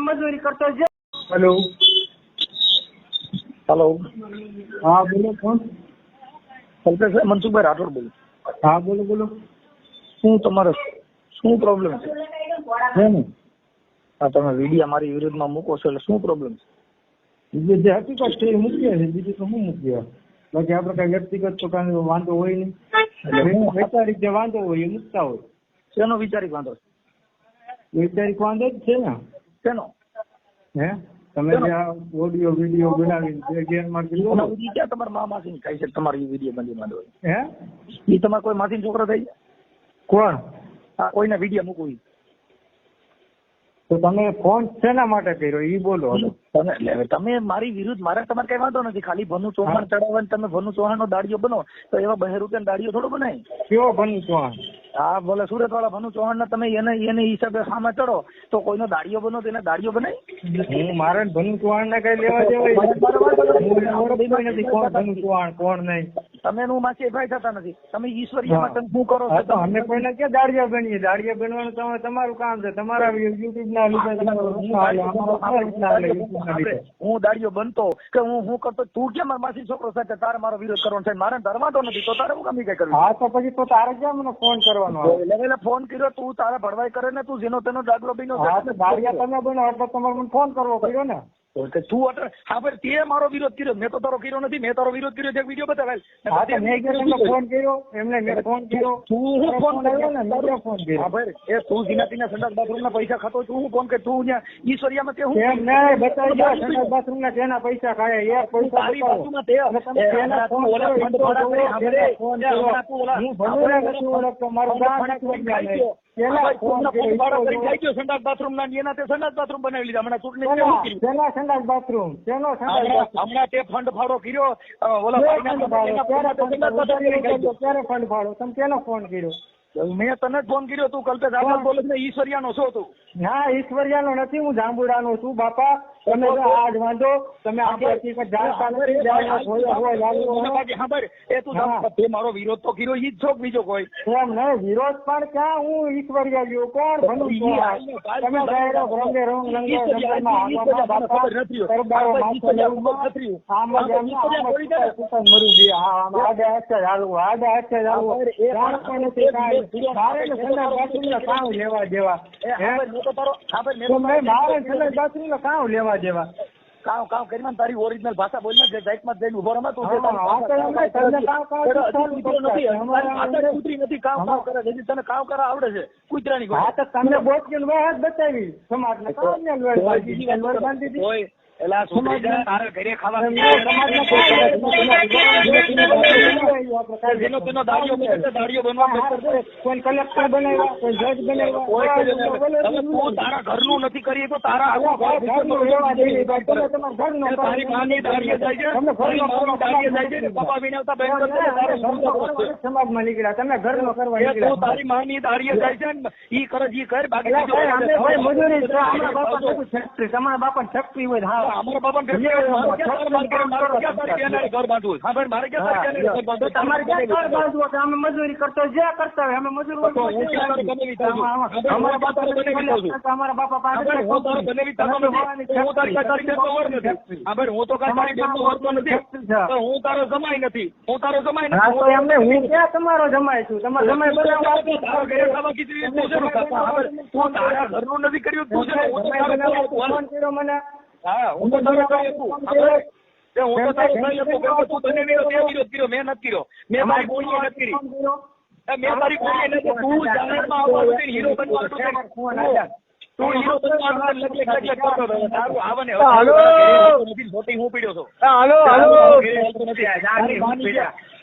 મજૂરી કરતો છે. હેલો હેલો હા બોલો કોણ? કલ્પેશ મનસુખભાઈ રાઠોડ બોલું. હા બોલો બોલો. શું તમારે શું પ્રોબ્લેમ છે? હા તમે વિડીયો મારી વિરુદ્ધમાં મૂકો છો એટલે શું પ્રોબ્લેમ છે? જે હકીકત છે એ મૂકીએ છે, બીજું તો શું મૂકીએ? બાકી આપણે કઈ વ્યક્તિગત તો કઈ વાંધો હોય નહીં. વૈચારિક જે વાંધો હોય એ મૂકતા હોય. શેનો વિચારિક વાંધો છે? વૈચારિક વાંધો જ છે ને. શેનો? હે તમે જે ઓડિયો વિડીયો બનાવીને જે ગેરમાર્ગ ક્યાં તમારા મા માસી થાય છે તમારી વિડીયો બંધી માંડો હે એ તમારે કોઈ માસી છોકરો થઈ જાય? કોણ? હા કોઈને વિડીયો મૂકવું તો તમે ફોન શેના માટે કર્યો એ બોલો. તમે મારી વિરુદ્ધ મારે તમારે કઈ વાંધો નથી. ખાલી ભનુ ચૌહાણ ચડાવવા તમે ભનુ ચૌહાણ નો દાડિયો બનો તો એવા 2 રૂપિયા દાડિયો થોડો બનાય. કયો ભનુ ચૌહાણ? હા બોલે સુરત વાળા ભનુ ચૌહાણ ને તમે એને હિસાબે સામે ચડો તો કોઈનો દાડિયો બનો તો એને દાડિયો બનાય. હું મારે ભનુ ચૌહાણ ને કઈ લેવા દેવાય નથી. કોણ ભનુ ચૌહાણ કોણ નહીં તમે એનું માસી ભાઈ થતા નથી. તમે ઈશ્વરીયમાં તમે શું કરો છો? અમે કોઈને ક્યાં દાડિયા બનીએ? દાડિયા બનવાનું તમારું કામ છે. તમારા યુટ્યુબ ના લીધે હું દાડિયો બનતો કે હું કરતો તું કેમ મારા માસી છોકરો સાથે તારે મારો વિરોધ કરવાનો છે? મારે ધર્માતો નથી તો તારે હું કામ કઈ કરવું? હા તો પછી તો તારે ક્યાં મને ફોન કરવાનો? એટલે ફોન કર્યો તું તારે ભડવાઈ કરે ને તું જેનો તેનો દાખલો બીનો. હા તો દાડિયા તમે બનો એટલે તમારે મને ફોન કરવો પડ્યો ને. તું હા ભાઈ તે મારો વિરોધ કર્યો. મેં તો તારો કર્યો નથી. મેં તારો વિરોધ કર્યો છે વિડીયો બતાવેલ. હા તો મેં ફોન કર્યો એમને મેં ફોન કર્યો. તું ફોન કર્યો ને મેં ફોન કર્યો. હા ભાઈ એ તું જીના સંડાસ બાથરૂમ ના પૈસા ખાતો તું હું ફોન કે તું ત્યાં ઈશ્વરિયામાં તે હું એમ નહીં બતાવી દો. સંડાસ બાથરૂમ ના કેના પૈસા ખાય એ પૈસા તારી બાજુમાં તે હું મારું સંડાસ બાથરૂમ ના એના તે સંડાસ બાથરૂમ બનાવી લીધા. હમણાં ચૂંટણી સંડાસ બાથરૂમ હમણાં તે ફંડ ફાળો કર્યો. ક્યારે ફંડ ફાળો? તમે કેનો ફોન કર્યો? મેં તને જ ફોન કર્યો. તું કલ્પેશ રાઠોડ બોલે છે ઈશ્વરિયાનો છો તું? ના ઈશ્વરિયાનો નથી, હું જાંબુડાનો છું બાપા. તમે આજ વાંધો તમે મારો વિરોધ તો કર્યો ઈ જ છો બીજો કોઈ? એમ નહીં વિરોધ પણ ક્યાં હું ઈશ્વરિયા ગયો કોણ ભણું તમે લેવા દેવા કામ લેવા દેવા કામ કરી તારી ઓરિજિનલ ભાષા બોલ ને જાતમાં જઈને ઉભો રમા તું નથી કામ કરે છે તને કામ કરવા આવડે છે કૂતરાની હા તો તમને બોટ બતાવી સમાજ ને ઘરે ખાવા કોઈ કલેક્ટર બનાવ્યા કોઈ જજ બનાવ્યા તારા ઘરનું નથી કરીએ તો તારા તારી માની દાડીએ જાય છે બાપા વિનવતા બેન સમાજમાં નીકળ્યા તમે ઘરનો કરવા તારી માની દાડીએ જાય છે ઈ કરે જી કર બાકી મજૂરી તમારા બાપા શક્તિ હોય અમારા બાપા ઘર બાંધવું મારે અમે મજૂરી કરતો જે કરતા હોય અમે મજૂરી અમારા બાપા હું તારો જમાઈ નથી હું ક્યાં તમારો જમાઈ છું તમારો જમાઈ તારા ઘરનું નથી કર્યું તું મને હા હું તો તારો તું તને વિરોધ કર્યો મેં નથી કર્યો મેં મારી બોલીએ નથી કરી મેં તારી બોલીએ નથી તું જાહેરમાં આવવાનું હીરો બનવાનું તું હીરો બનવાનું તારું આવને મોટી હું પીડ્યો છું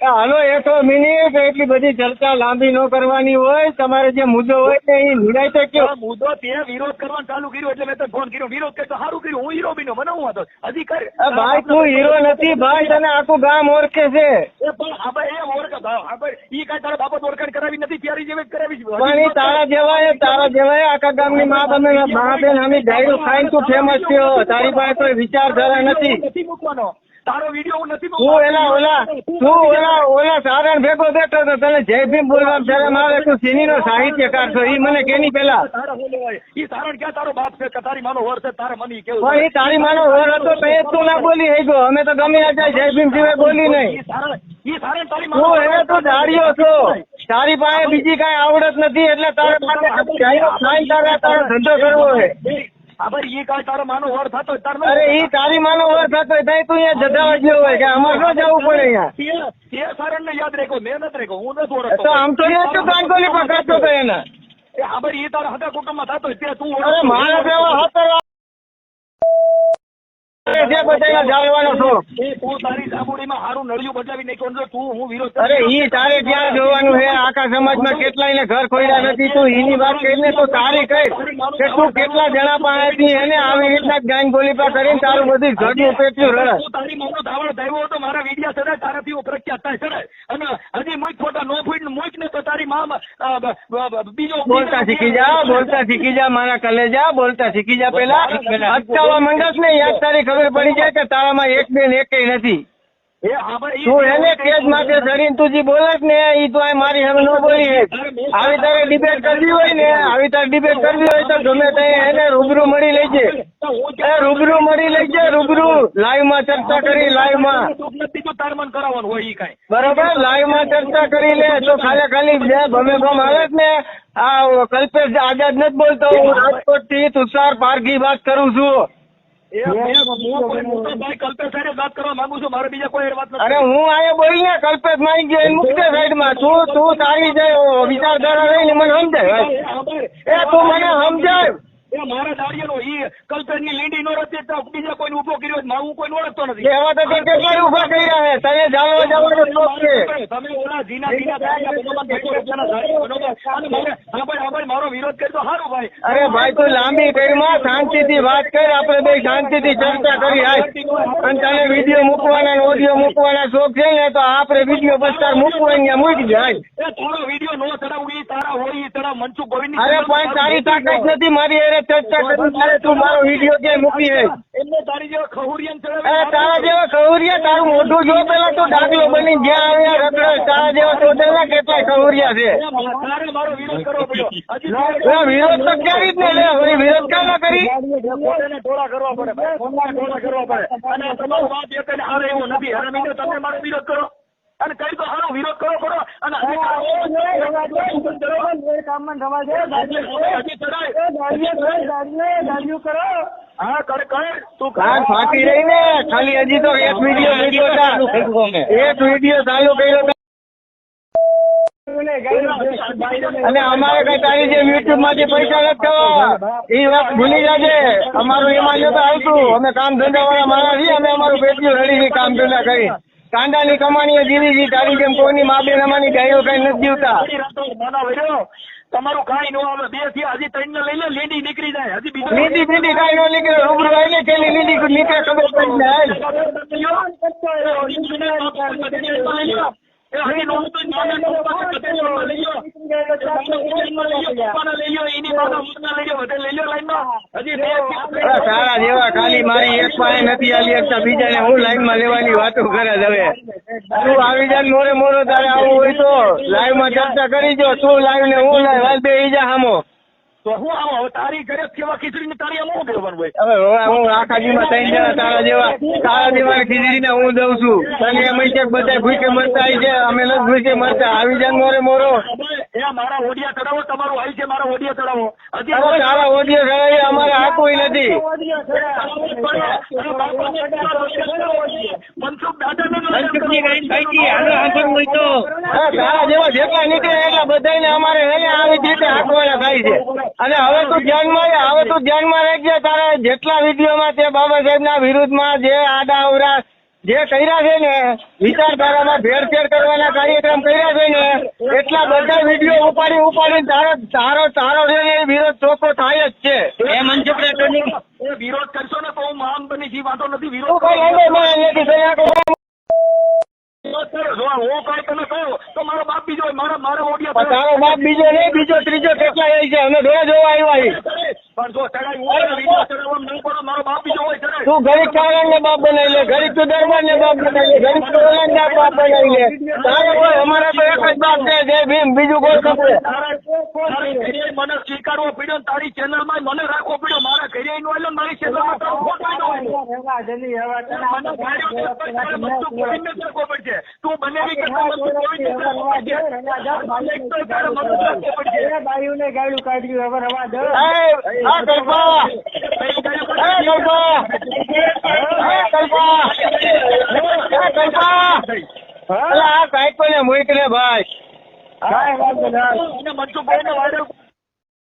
હાલો 1 મિનિટ એટલી બધી ચર્ચા લાંબી ન કરવાની હોય. તમારે જે મુદ્દો હોય ને એ નિરાંતે કયો. મુદ્દો તે વિરોધ કરવાનું ચાલુ કર્યું એટલે મેં તો ફોન કર્યો. વિરોધ કરતો સારું કર્યું. હું હીરો બીનો મને હું હતો હજી કર ભાઈ તું હીરો નથી ભાઈ તને આખું ગામ ઓળખે છે એ પણ આપણે એ ઓળખ આપણે ઈ કઈ તારા બાબત ઓળખાણ કરાવી નથી પ્યારી જેવી કરાવી પણ ઈ તારા જેવાય આખા ગામની મા બેન અમે ડાયરો ખાઈને તું ફેમસ થયો. તારી પાસે કોઈ વિચારધારા નથી મૂકવાનો તારો વિડીયો હું નથી તું ઓલા સારણ ભેગો બેઠો તો તને જય ભીમ બોલવા શરમ આવે? તું સિનીનો સાહિત્યકાર છો ઈ મને કેની પેલા? ઈ સારણ ક્યાં તારો બાપ છે કે તારી માનો વર છે? તારે મને ઈ કેવું પણ ઈ તારી માનો વર હતો તો એ તું ના બોલી હઈ ગયો. અમે તો ગમે ત્યાં જય ભીમ સિવાય બોલી નહીં. ઈ સારણ તારી તું હવે તો દાડિયો છો, તારી પાસે બીજી કાંઈ આવડત નથી એટલે તારે તારો ધંધો કરવો હોય. હા ભાઈ ઈ કાંઈ તારો માનો વર થતો હોય તારે અરે ઈ તારી માનો વર થતો હોય ત્યાં તું અહીંયા જધાવા ગયો હોય કે અમારે ન જવું પડે અહીંયા. એ સારણ ને યાદ રાખો, મેં નથી રાખ્યો, હું નથી ઓળખતો. તો આમ તો અહીંયા તું કાનકોલી પર કરતો હતો એના. એ હા ભાઈ ઈ તારા હતા કુટુંબમાં થતો હોય તે તું અરે મારા જેવા હાથર જે બધાના જાળવાનો છો. તું તારી સાબુડીમાં હારું નળિયું બદલાવી નાખ્યો ને તું હું વિરોધ અરે ઈ તારે ક્યાં જોવાનું છે? આખા સમાજમાં કેટલાય ને ઘર ખોલ્યા નથી. તું ઈની વાત કરીને તો તારી કઈ કે તું કેટલા જણા પાસેથી એને આવી રીતના ગાયન ગોલીપા કરીને તારું બધું ઘરનું પેટ્યું રડે. તું તારી માનો ધાવણ ધાવ્યો હતો મારા વિડિયા ચડાય તારાથી હું પ્રખ્યાત થાય ચડાય અને હજી મુઈ ખોટા નો ફૂટ મુઈક ને તો તારી માં બીજો બોલતા શીખી જા મારા કલેજા, બોલતા શીખી જા. પેલા અટકાવવા મંડસ ને યાદ તારી ખબર પડી જાય કે તારામાં એક બેન એકેય નથી. એ હા ભાઈ તું એને કેસ માટે ચડીને તું જે બોલે ને ઈ તું મારી સામે ન બોલી. આવી તારે ડિબેટ કરવી હોય ને, આવી તારે ડિબેટ કરવી હોય તો ગમે તે એને રૂબરૂ મળી લેજે. રૂબરૂ મળી લેજે, રૂબરૂ લાઈવ માં ચર્ચા કરી, લાઈવ માં તારમન કરાવવાનું હોય ઈ કાંઈ બરોબર. લાઈવ માં ચર્ચા કરી લે તો ખાલી બે ગમે ગમ આવે જ ને. આ કલ્પેશ આઝાદ નથી બોલતો, હું રાજકોટ થી તુષાર પારઘી વાત કરું છું. વાત કરવા માંગુ છું, મારે બીજા કોઈ વાત નથી. અરે હું આયા બોલી ને કલ્પેશ માઈ ગયો મુક્ત સાઈડ માં. તું તારી જે વિચારધારા રહી ને મને સમજાય. એ તું મને સમજાય. એ મારા દાડિયાનો ઈ કલ્પેશની લીંડી નો રચે તો બીજા કોઈને ઉભો કર્યો હું કોઈ ઓળખતો નથી. એવા તો કેટલા ઉભા કર્યા છે તને જાણવા જવાનો શોખ છે. તમે ઓલા જીના દાડિયા બરોબર મારો વિરોધ કરી તો સારું ભાઈ. અરે ભાઈ તું લાંબી કરીમાં શાંતિથી વાત કર, આપણે બે શાંતિથી ચર્ચા કરી. અને તને વિડીયો મૂકવાના ઓડિયો મૂકવાના શોખ છે ને તો આપણે વિડીયો પસ્તાર મૂકવા મૂકી જાય. તારો વિડીયો નો ચડાવું ઈ તારા હોય ઈ તારા મનસુખ ગોવિંદ. અરે પણ તારી તાકાત નથી મારી એને ચર્ચા કરી ત્યારે તું મારો વિડીયો ક્યાંય મૂકી હે? એમને તારી જેવા ખહુરિયાને ચડાવે. તારા જેવા ખહુરિયા તારું મોઢું જો પેલા તો દાખલો બની જ્યાં આવ્યા રખડે. તારા જેવા શોધેલા કેટલાય ખહુરિયા છે. તારે મારો વિરોધ કરવો પડ્યો. વિરોધ તો ક્યારે જ ને લે વિરોધ ક્યાં ના કરી? ટોળા કરવા પડે, ટોળા કરવા પડે. અને તમારું વાત એ કઈ હારે એવું નથી. હવે મિત્ર તમે મારો વિરોધ કરો અને કઈ તો હારો વિરોધ કરો કરો અને હા કર તું કાન ફાટી રહી ને ખાલી હજી તો એક વિડીયો ચાલુ કર્યો અને અમારે કઈ તારી જે યુટ્યુબ માંથી પૈસા નથી થવા એ વાત ભૂલી જાજે. અમારું એમાં નતું આવતું. અમે કામ ધંધા વાળા માણસ છીએ. અમે અમારું પેટ્યું રડી કામ ધંધા કરી કાંડાની કમાણીઓ જીવી છે. તારી જેમ કોઈની મા બેન અમારી ગાયો કઈ નથી જીવતા. તમારું કઈ નો આવે. બે થી હજી 3 ને લઈ લે લીંડી નીકળી જાય. હજી બીજું લીંડી કઈ નો નીકળે. રૂબરૂ આવીને પેલી લીંડી નીકળે ખબર પડી જાય. સારા જેવા ખાલી મારી એક પાસે નથી આલી શકતા બીજાને હું લાઈન માં લેવાની વાતો કરે. હવે તું આવી જાય મોરે મોરો તારે આવું હોય તો લાઈવ માં ચર્ચા કરી જો. તું લાઈવ ને હું લાઈવ હાલ બે ઈ જા હામો. તો હું આવો તારી ઘરે કેવા ખીચડી ને તારી આમ દેવાનું હોય. હવે હું આખા જીમાં 3 જણા તારા જેવા ખીચડી ને હું દઉં છું. તને એમ છે બધા ભૂખે મરતા આવી છે. અમે નથી ભૂખે મરતા. આવી જાય મોરે મોરો. એ મારા ઓડિયા ચડાવો. તમારું આવી છે મારા ઓડિયા ચડાવો. હજી તારા ઓડિયો ચડાવી અમારે આખું નથી. તારા જેવા જેટલા નીકળે એટલા બધાને અમારે આવી રીતે આંકવાના થાય છે. અને હવે તું ધ્યાનમાં રાખજે. તારા જેટલા વિડીયોમાં તે બાબા સાહેબ ના વિરુદ્ધમાં જે આડા અવરા જે કર્યા છે ને વિચારધારામાં ભેળસેળ કરવાના કાર્યક્રમ કર્યા છે ને એટલા બધા વિડીયો ઉપાડી તારો વિરોધ ચોખ્ખો થાય જ છે. એ મનસુખ વિરોધ કરશો ને તો હું મહાન બની જી વાંધો નથી. વિરોધ હું કઈ તમે કહો તો મારો બાપ બીજો મારા ઓડિયા તારો બાપ બીજો નહીં બીજો ત્રીજો કેટલા છે. અમે ઘરે જોવા આવ્યા. પણ જો ચડાઈ હું વિડીયો ચડાવવા નહીં પડો મારો બાપ બીજો હોય ચડાઈ તું ગરીબ કારણ ને બાપ બનાવી લે, ગરીબ તું દરબાર ને બાપ બનાવી લે, ગરીબ તું ઓલા ને બાપ બનાવી લે. તારે કોઈ અમારે તો એક જ બાપ છે, જય ભીમ, બીજું કોઈ ખબર. તારા ઘરે મને સ્વીકારવો પડ્યો ને તારી ચેનલ માં મને રાખવો પડ્યો. મારા ઘરે નો આલ્યો મારી ચેનલ માં તારો ફોટો આવ્યો હોય. રહેવા દે ની, હવે તને મને ગાળ્યો છે, પણ તારે બધું કોઈને જ રાખવો પડશે. તું બનેવી કરતા બધું કોઈને જ રાખવો પડશે. એક તો તારે બધું રાખવો પડશે. એ બાયુને ગાળું કાઢ્યું, હવે રવા દે. આ કલ્પા, કલ્પા, કલ્પા, આ કાંઈક ને મૂક ને ભાઈ. કાંઈ વાંધો નહીં. મનસુખભાઈ ને વાયરલ